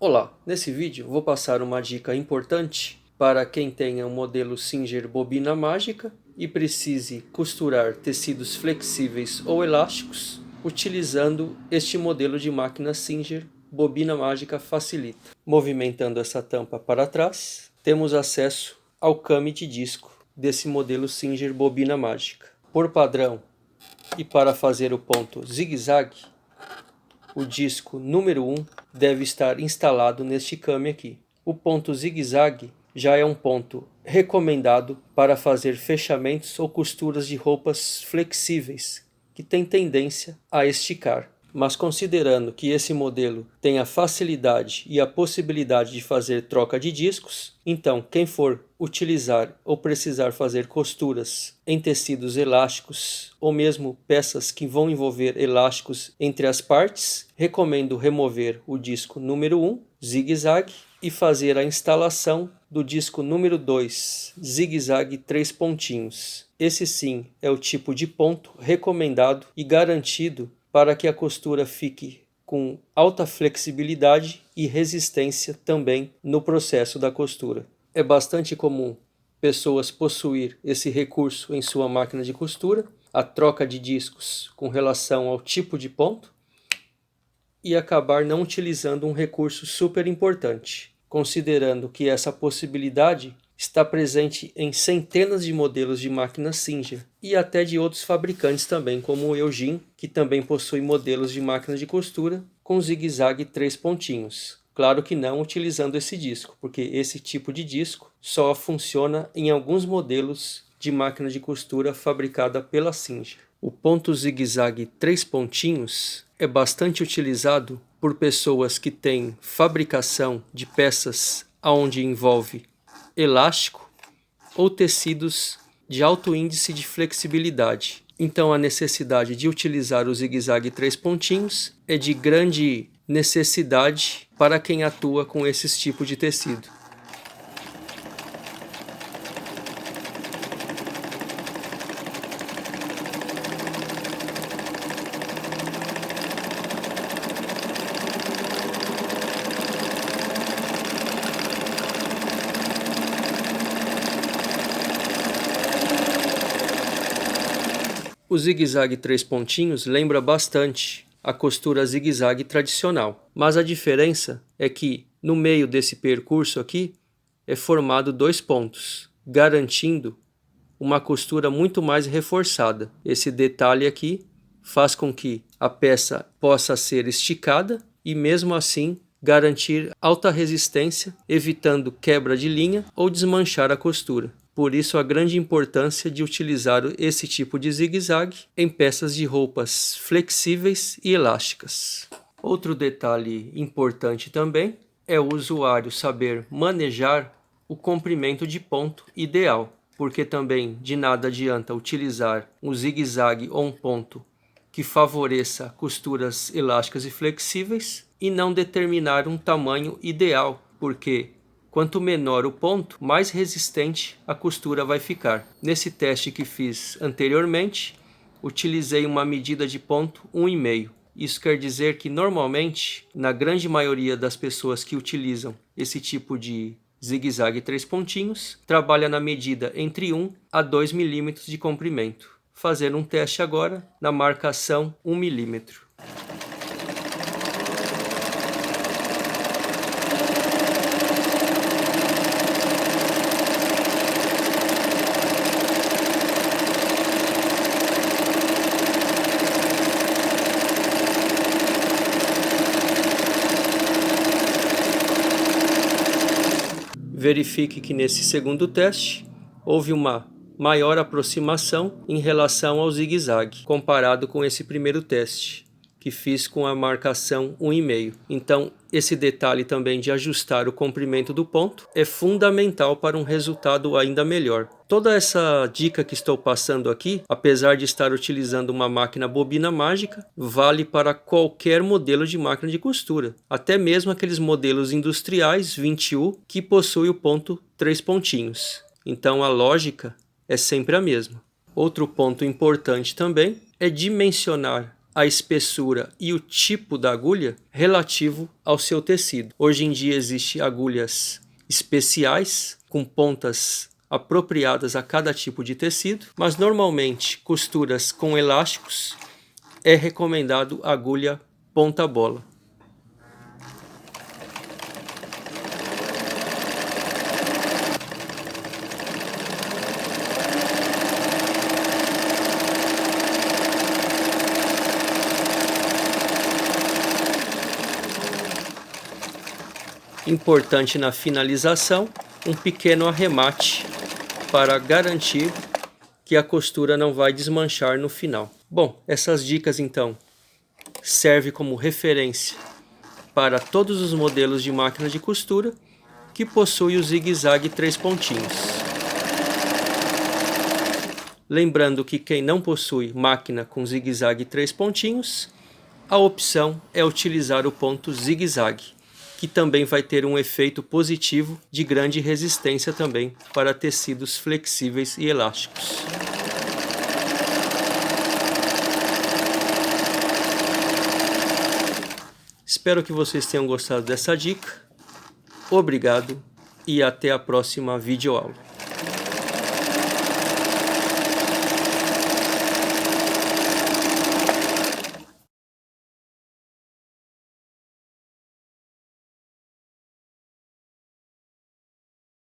Olá, nesse vídeo vou passar uma dica importante para quem tenha um modelo Singer bobina mágica e precise costurar tecidos flexíveis ou elásticos utilizando este modelo de máquina Singer bobina mágica Facilita. Movimentando essa tampa para trás, temos acesso ao came de disco desse modelo Singer bobina mágica. Por padrão e para fazer o ponto zigue-zague, o disco número 1 deve estar instalado neste came aqui. O ponto zigue-zague já é um ponto recomendado para fazer fechamentos ou costuras de roupas flexíveis, que tem tendência a esticar. Mas considerando que esse modelo tem a facilidade e a possibilidade de fazer troca de discos, então quem for utilizar ou precisar fazer costuras em tecidos elásticos ou mesmo peças que vão envolver elásticos entre as partes, recomendo remover o disco número 1, zigue-zague, e fazer a instalação do disco número 2, zigue-zague 3 pontinhos. Esse sim é o tipo de ponto recomendado e garantido para que a costura fique com alta flexibilidade e resistência também no processo da costura. É bastante comum pessoas possuir esse recurso em sua máquina de costura, a troca de discos com relação ao tipo de ponto, e acabar não utilizando um recurso super importante, considerando que essa possibilidade está presente em centenas de modelos de máquinas Singer e até de outros fabricantes também, como o Eugene, que também possui modelos de máquinas de costura com zigue-zague 3 pontinhos. Claro que não utilizando esse disco, porque esse tipo de disco só funciona em alguns modelos de máquina de costura fabricada pela Singer. O ponto zigue-zague 3 pontinhos é bastante utilizado por pessoas que têm fabricação de peças onde envolve elástico ou tecidos de alto índice de flexibilidade. Então a necessidade de utilizar o zigue-zague 3 pontinhos é de grande necessidade para quem atua com esses tipos de tecido. O zigue-zague 3 pontinhos lembra bastante a costura zigue-zague tradicional, mas a diferença é que no meio desse percurso aqui é formado 2 pontos, garantindo uma costura muito mais reforçada. Esse detalhe aqui faz com que a peça possa ser esticada e mesmo assim garantir alta resistência, evitando quebra de linha ou desmanchar a costura. Por isso a grande importância de utilizar esse tipo de zigue-zague em peças de roupas flexíveis e elásticas. Outro detalhe importante também é o usuário saber manejar o comprimento de ponto ideal, porque também de nada adianta utilizar um zigue-zague ou um ponto que favoreça costuras elásticas e flexíveis e não determinar um tamanho ideal, porque quanto menor o ponto, mais resistente a costura vai ficar. Nesse teste que fiz anteriormente, utilizei uma medida de ponto 1,5. Isso quer dizer que normalmente, na grande maioria das pessoas que utilizam esse tipo de zigue-zague 3 pontinhos, trabalha na medida entre 1 a 2 milímetros de comprimento. Fazer um teste agora na marcação 1 milímetro. Verifique que nesse segundo teste houve uma maior aproximação em relação ao zigue-zague, comparado com esse primeiro teste, que fiz com a marcação 1,5. Então, esse detalhe também de ajustar o comprimento do ponto é fundamental para um resultado ainda melhor. Toda essa dica que estou passando aqui, apesar de estar utilizando uma máquina bobina mágica, vale para qualquer modelo de máquina de costura, até mesmo aqueles modelos industriais 20U que possuem o ponto 3 pontinhos. Então a lógica é sempre a mesma. Outro ponto importante também é dimensionar a espessura e o tipo da agulha relativo ao seu tecido. Hoje em dia existem agulhas especiais com pontas apropriadas a cada tipo de tecido, mas normalmente costuras com elásticos é recomendado agulha ponta-bola. Importante na finalização, um pequeno arremate para garantir que a costura não vai desmanchar no final. Bom, essas dicas então servem como referência para todos os modelos de máquina de costura que possui o zigue-zague 3 pontinhos. Lembrando que quem não possui máquina com zigue-zague 3 pontinhos, a opção é utilizar o ponto zigue-zague, que também vai ter um efeito positivo de grande resistência também para tecidos flexíveis e elásticos. Espero que vocês tenham gostado dessa dica. Obrigado e até a próxima videoaula.